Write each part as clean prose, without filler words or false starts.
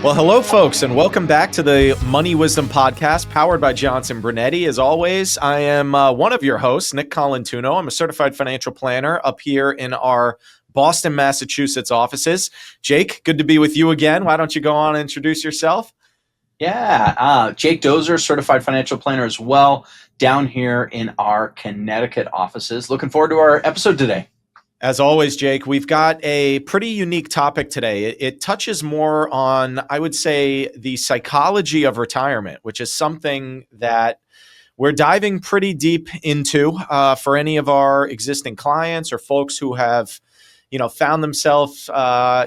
Well, hello, folks, and welcome back to the Money Wisdom Podcast, powered by Johnson Brunetti. As always, I am one of your hosts, Nick Colantuono. I'm a certified financial planner up here in our Boston, Massachusetts offices. Jake, good to be with you again. Why don't you go on and introduce yourself? Yeah, Jake Dozer, certified financial planner as well, down here in our Connecticut offices. Looking forward to our episode today. As always, Jake, we've got a pretty unique topic today. It touches more on, I would say, the psychology of retirement, which is something that we're diving pretty deep into for any of our existing clients or folks who have, found themselves,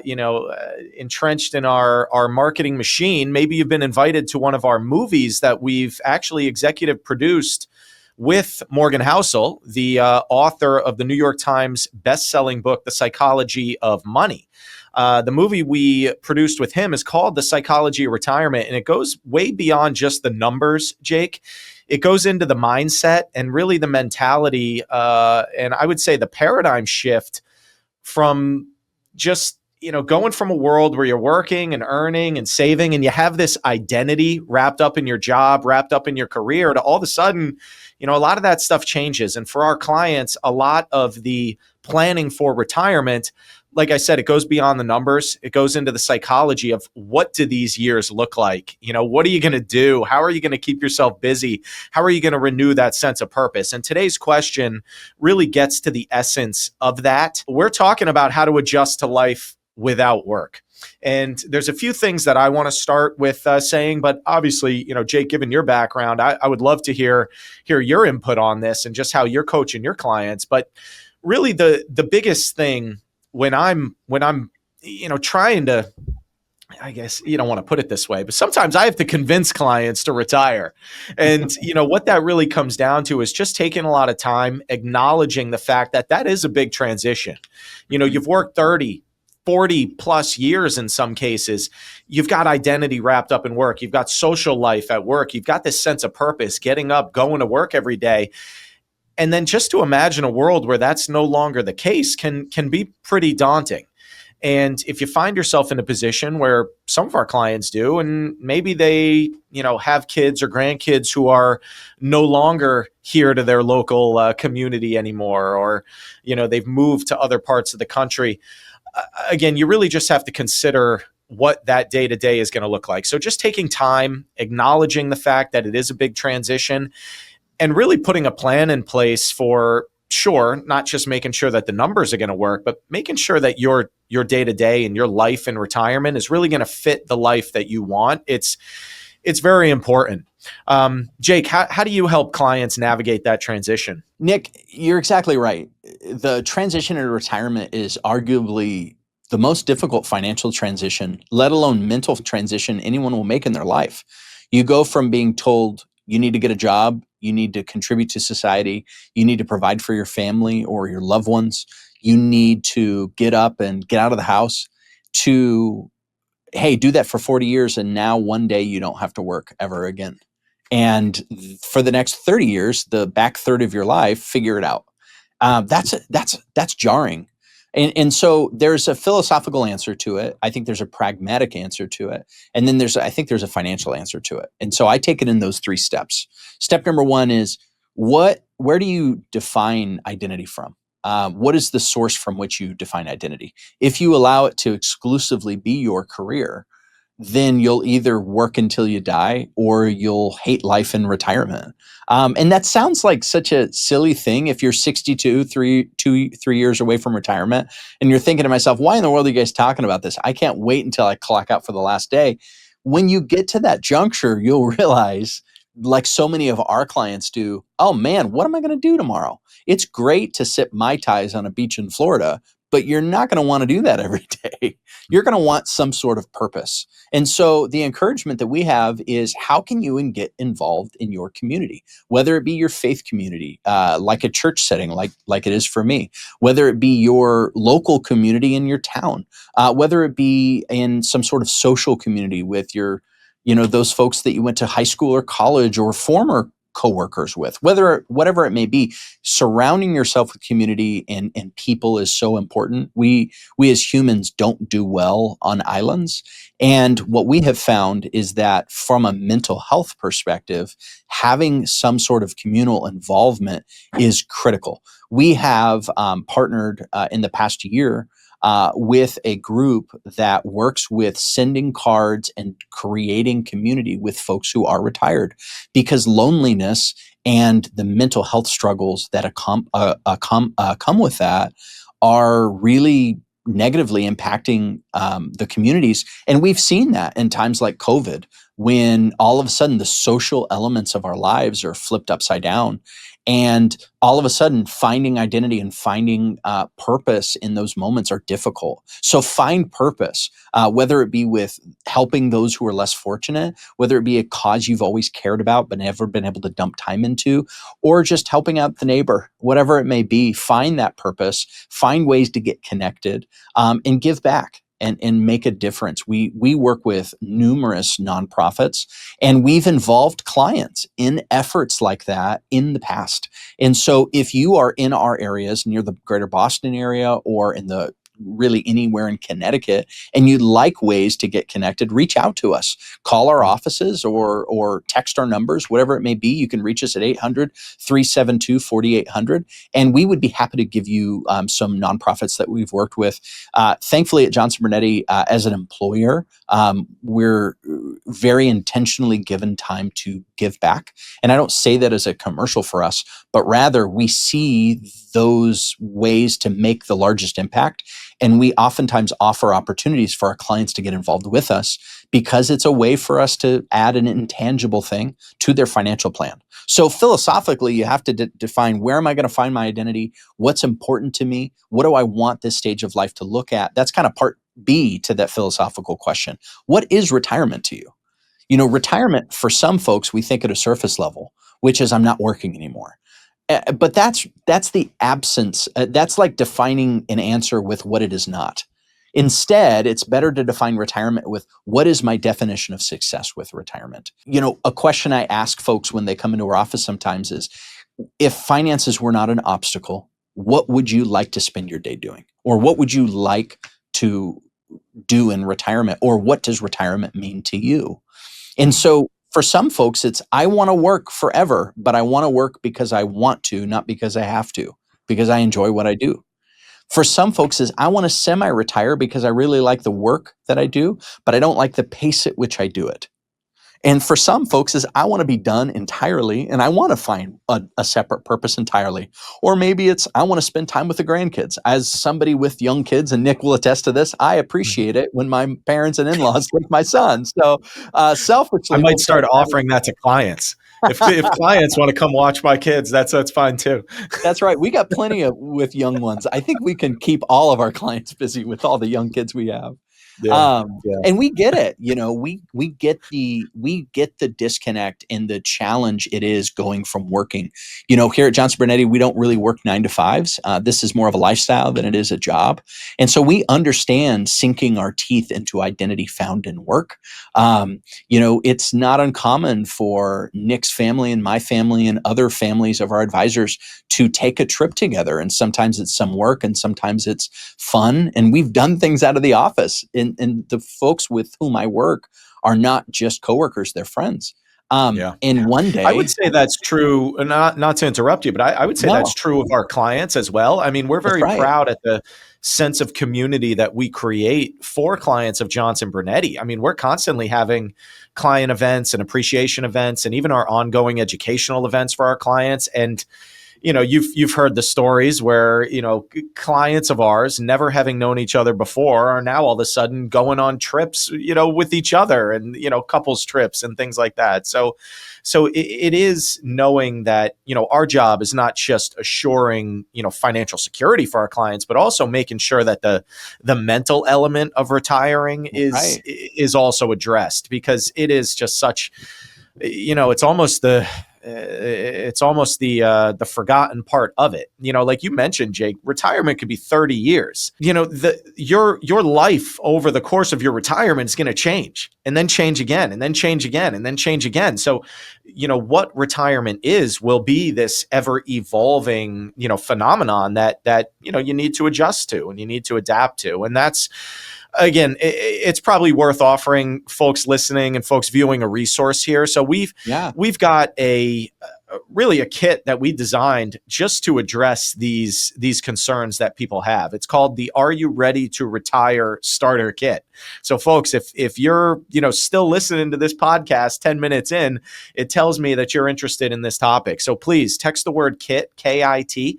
entrenched in our marketing machine. Maybe you've been invited to one of our movies that we've actually executive produced with Morgan Housel, the author of the New York Times best-selling book, The Psychology of Money. The movie we produced with him is called The Psychology of Retirement, and it goes way beyond just the numbers, Jake. It goes into the mindset and really the mentality, and I would say the paradigm shift from just going from a world where you're working and earning and saving and you have this identity wrapped up in your job, wrapped up in your career, to all of a sudden, a lot of that stuff changes. And for our clients, a lot of the planning for retirement, like I said, it goes beyond the numbers. It goes into the psychology of what do these years look like? What are you going to do? How are you going to keep yourself busy? How are you going to renew that sense of purpose? And today's question really gets to the essence of that. We're talking about how to adjust to life without work. And there's a few things that I want to start with saying, but obviously, Jake, given your background, I would love to hear your input on this and just how you're coaching your clients. But really the biggest thing when I'm trying to, I guess you don't want to put it this way, but sometimes I have to convince clients to retire. And, what that really comes down to is just taking a lot of time, acknowledging the fact that that is a big transition. You've worked 30, 40 plus years in some cases. You've got identity wrapped up in work. You've got social life at work. You've got this sense of purpose, getting up, going to work every day. And then just to imagine a world where that's no longer the case can be pretty daunting. And if you find yourself in a position where some of our clients do, and maybe they, have kids or grandkids who are no longer here to their local community anymore, or, they've moved to other parts of the country, again, you really just have to consider what that day-to-day is going to look like. So just taking time, acknowledging the fact that it is a big transition, and really putting a plan in place for, sure, not just making sure that the numbers are going to work, but making sure that your day-to-day and your life in retirement is really going to fit the life that you want. It's very important. Jake, how do you help clients navigate that transition? Nick, you're exactly right. The transition into retirement is arguably the most difficult financial transition, let alone mental transition, anyone will make in their life. You go from being told you need to get a job, you need to contribute to society, you need to provide for your family or your loved ones, you need to get up and get out of the house, to, hey, do that for 40 years and now one day you don't have to work ever again. And for the next 30 years, the back third of your life, figure it out. That's jarring. And so there's a philosophical answer to it. I think there's a pragmatic answer to it. And then I think there's a financial answer to it. And so I take it in those 3 steps. Step number 1 is where do you define identity from? What is the source from which you define identity? If you allow it to exclusively be your career, then you'll either work until you die or you'll hate life in retirement. And that sounds like such a silly thing if you're 62, 3 years away from retirement, and you're thinking to myself, why in the world are you guys talking about this? I can't wait until I clock out for the last day. When you get to that juncture, you'll realize, like so many of our clients do, oh man, what am I going to do tomorrow? It's great to sip Mai Tais on a beach in Florida, but you're not going to want to do that every day. You're going to want some sort of purpose. And so the encouragement that we have is, how can you get involved in your community, whether it be your faith community, like a church setting, like it is for me, whether it be your local community in your town, whether it be in some sort of social community with your, those folks that you went to high school or college or former coworkers with, whatever it may be. Surrounding yourself with community and people is so important. We as humans don't do well on islands. And what we have found is that from a mental health perspective, having some sort of communal involvement is critical. We have partnered in the past year with a group that works with sending cards and creating community with folks who are retired, because loneliness and the mental health struggles that come with that are really negatively impacting the communities. And we've seen that in times like COVID, when all of a sudden the social elements of our lives are flipped upside down. And all of a sudden, finding identity and finding purpose in those moments are difficult. So find purpose, whether it be with helping those who are less fortunate, whether it be a cause you've always cared about but never been able to dump time into, or just helping out the neighbor, whatever it may be. Find that purpose, find ways to get connected, and give back. And make a difference. We work with numerous nonprofits, and we've involved clients in efforts like that in the past. And so if you are in our areas near the greater Boston area or in the really anywhere in Connecticut, and you'd like ways to get connected, reach out to us. Call our offices or text our numbers, whatever it may be. You can reach us at 800-372-4800, and we would be happy to give you some nonprofits that we've worked with. Thankfully, at Johnson Brunetti, as an employer, we're very intentionally given time to give back. And I don't say that as a commercial for us, but rather we see those ways to make the largest impact. And we oftentimes offer opportunities for our clients to get involved with us, because it's a way for us to add an intangible thing to their financial plan. So philosophically, you have to define, where am I going to find my identity? What's important to me? What do I want this stage of life to look at? That's kind of part B to that philosophical question. What is retirement to you? You know, retirement for some folks, we think at a surface level, which is I'm not working anymore. But that's the absence. That's like defining an answer with what it is not. Instead, it's better to define retirement with, what is my definition of success with retirement? You know, a question I ask folks when they come into our office sometimes is, if finances were not an obstacle, what would you like to spend your day doing? Or what would you like to do in retirement? Or what does retirement mean to you? And so for some folks, it's, I want to work forever, but I want to work because I want to, not because I have to, because I enjoy what I do. For some folks, is, I want to semi-retire because I really like the work that I do, but I don't like the pace at which I do it. And for some folks, is, I want to be done entirely and I want to find a separate purpose entirely. Or maybe it's, I want to spend time with the grandkids. As somebody with young kids, and Nick will attest to this, I appreciate it when my parents and in-laws take my son. So selfishly, I might start offering that to clients. If clients want to come watch my kids, that's fine too. That's right. We got plenty with young ones. I think we can keep all of our clients busy with all the young kids we have. Yeah. And we get it. You know, we get the disconnect and the challenge it is going from working. You know, here at Johnson Brunetti, we don't really work 9 to 5s. This is more of a lifestyle than it is a job. And so we understand sinking our teeth into identity found in work. You know, it's not uncommon for Nick's family and my family and other families of our advisors to take a trip together. And sometimes it's some work and sometimes it's fun. And we've done things out of the office. And the folks with whom I work are not just coworkers, they're friends. And one day, I would say that's true. Not to interrupt you, but I would say that's true of our clients as well. I mean, we're very proud at the sense of community that we create for clients of Johnson Brunetti. I mean, we're constantly having client events and appreciation events, and even our ongoing educational events for our clients. And you know, you've heard the stories where, you know, clients of ours, never having known each other before, are now all of a sudden going on trips, you know, with each other, and, you know, couples trips and things like that. So it is knowing that, you know, our job is not just assuring, you know, financial security for our clients, but also making sure that the mental element of retiring is also addressed, because it is just such, you know, it's almost it's almost the forgotten part of it. Like you mentioned, Jake, retirement could be 30 years. Your life over the course of your retirement is going to change, and then change again, and then change again, and then change again. So, what retirement will be this ever evolving, phenomenon that you need to adjust to and you need to adapt to. And that's, again, it's probably worth offering folks listening and folks viewing a resource here. So we've got really a kit that we designed just to address these concerns that people have. It's called the Are You Ready to Retire Starter Kit. So folks, if you're still listening to this podcast 10 minutes in, it tells me that you're interested in this topic. So please text the word KIT, KIT.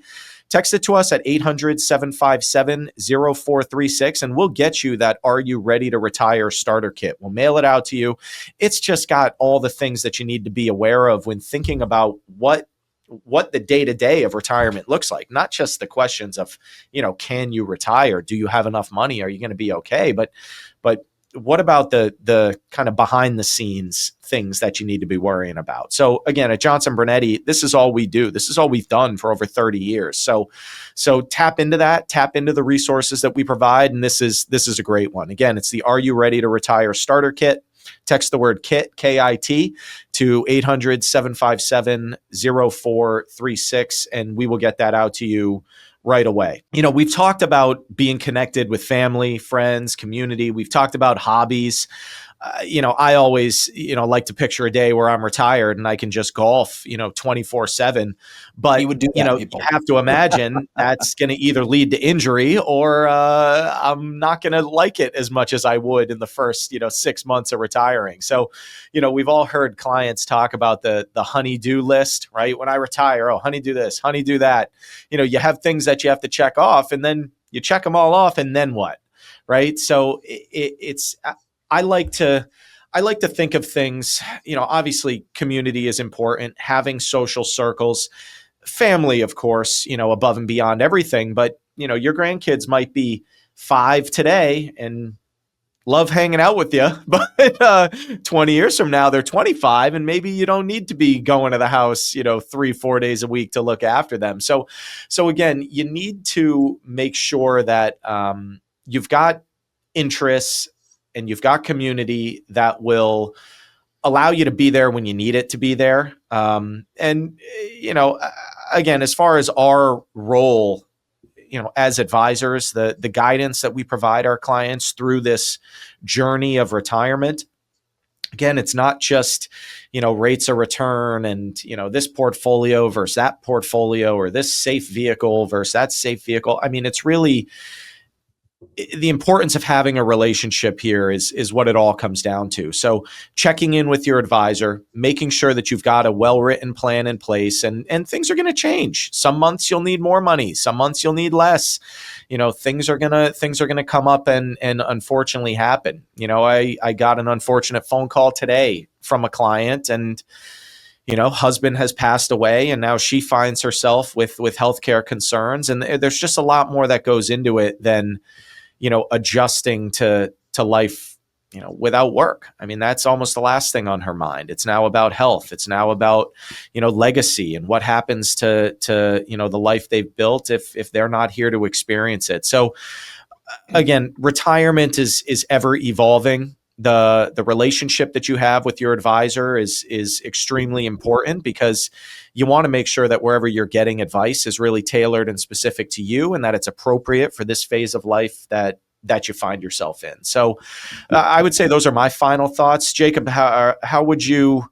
Text it to us at 800-757-0436, and we'll get you that Are You Ready to Retire Starter Kit. We'll mail it out to you. It's just got all the things that you need to be aware of when thinking about what the day-to-day of retirement looks like. Not just the questions of, can you retire? Do you have enough money? Are you going to be okay? But what about the kind of behind the scenes things that you need to be worrying about? So again, at Johnson Brunetti, this is all we do. This is all we've done for over 30 years. So tap into that, tap into the resources that we provide. And this is a great one. Again, it's the Are You Ready to Retire Starter Kit. Text the word KIT, KIT, to 800-757-0436, and we will get that out to you right away. We've talked about being connected with family, friends, community. We've talked about hobbies. I always, like to picture a day where I'm retired and I can just golf, 24/7. But you would do that, you have to imagine that's going to either lead to injury or I'm not going to like it as much as I would in the first, 6 months of retiring. So, we've all heard clients talk about the honey-do list, right? When I retire, honey-do this, honey-do that. You have things that you have to check off, and then you check them all off, and then what, right? So it's. I like to think of things, obviously community is important, having social circles, family, of course, above and beyond everything. But, your grandkids might be 5 today and love hanging out with you, but 20 years from now, they're 25, and maybe you don't need to be going to the house, 3-4 days a week to look after them. So again, you need to make sure that you've got interests and you've got community that will allow you to be there when you need it to be there. And again, as far as our role, as advisors, the guidance that we provide our clients through this journey of retirement, again, it's not just, rates of return and, this portfolio versus that portfolio, or this safe vehicle versus that safe vehicle. I mean, it's really the importance of having a relationship here is what it all comes down to. So checking in with your advisor, making sure that you've got a well-written plan in place, and things are going to change. Some months you'll need more money. Some months you'll need less. Things are going to come up and unfortunately happen. I got an unfortunate phone call today from a client, and husband has passed away, and now she finds herself with healthcare concerns. And there's just a lot more that goes into it than, adjusting to life, without work. I mean, that's almost the last thing on her mind. It's now about health. It's now about, legacy and what happens to the life they've built if they're not here to experience it. So again, retirement is ever evolving. The relationship that you have with your advisor is extremely important, because you want to make sure that wherever you're getting advice is really tailored and specific to you, and that it's appropriate for this phase of life that you find yourself in. So I would say those are my final thoughts. Jacob, how would you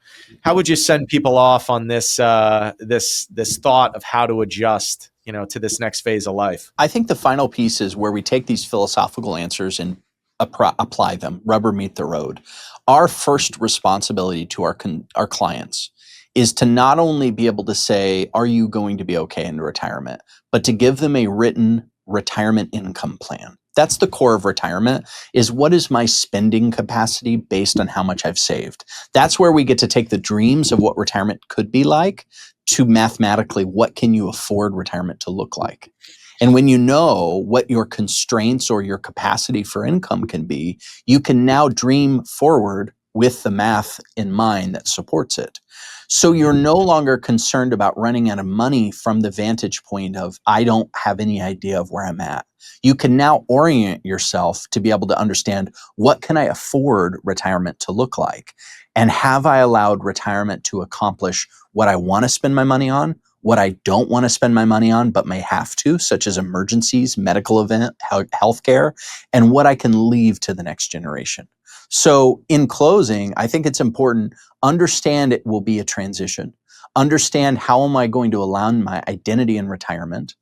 send people off on this this thought of how to adjust, to this next phase of life? I think the final piece is where we take these philosophical answers and apply them, rubber meet the road. Our first responsibility to our clients is to not only be able to say, are you going to be okay in retirement, but to give them a written retirement income plan. That's the core of retirement, is what is my spending capacity based on how much I've saved. That's where we get to take the dreams of what retirement could be like to mathematically, what can you afford retirement to look like? And when you know what your constraints or your capacity for income can be, you can now dream forward with the math in mind that supports it. So you're no longer concerned about running out of money from the vantage point of, I don't have any idea of where I'm at. You can now orient yourself to be able to understand, what can I afford retirement to look like? And have I allowed retirement to accomplish what I want to spend my money on, what I don't want to spend my money on but may have to, such as emergencies, medical event, healthcare, and what I can leave to the next generation. So in closing, I think it's important, understand it will be a transition. Understand, how am I going to align my identity in retirement?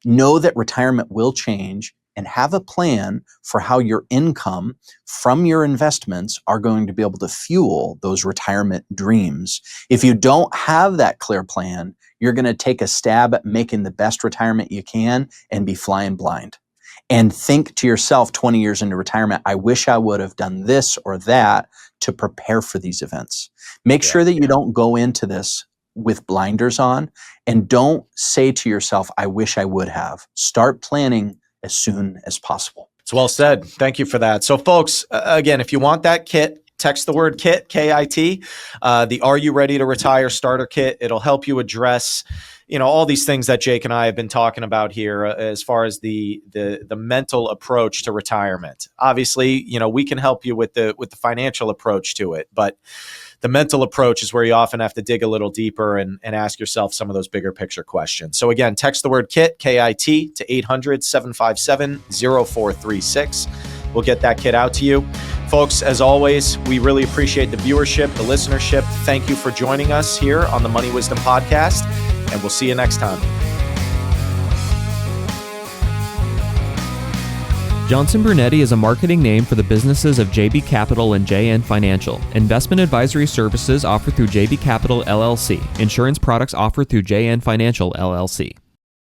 Know that retirement will change, and have a plan for how your income from your investments are going to be able to fuel those retirement dreams. If you don't have that clear plan, you're going to take a stab at making the best retirement you can and be flying blind. And think to yourself 20 years into retirement, I wish I would have done this or that to prepare for these events. Make sure that you don't go into this with blinders on, and don't say to yourself, I wish I would have. Start planning as soon as possible. It's well said. Thank you for that. So folks, again, if you want that kit, text the word KIT, K-I-T, the Are You Ready to Retire starter kit. It'll help you address, all these things that Jake and I have been talking about here, as far as the mental approach to retirement. Obviously, we can help you with the financial approach to it, but the mental approach is where you often have to dig a little deeper and ask yourself some of those bigger picture questions. So again, text the word KIT, K-I-T, to 800-757-0436. We'll get that kit out to you. Folks, as always, we really appreciate the viewership, the listenership. Thank you for joining us here on the Money Wisdom Podcast, and we'll see you next time. Johnson Brunetti is a marketing name for the businesses of JB Capital and JN Financial. Investment advisory services offered through JB Capital LLC. Insurance products offered through JN Financial LLC.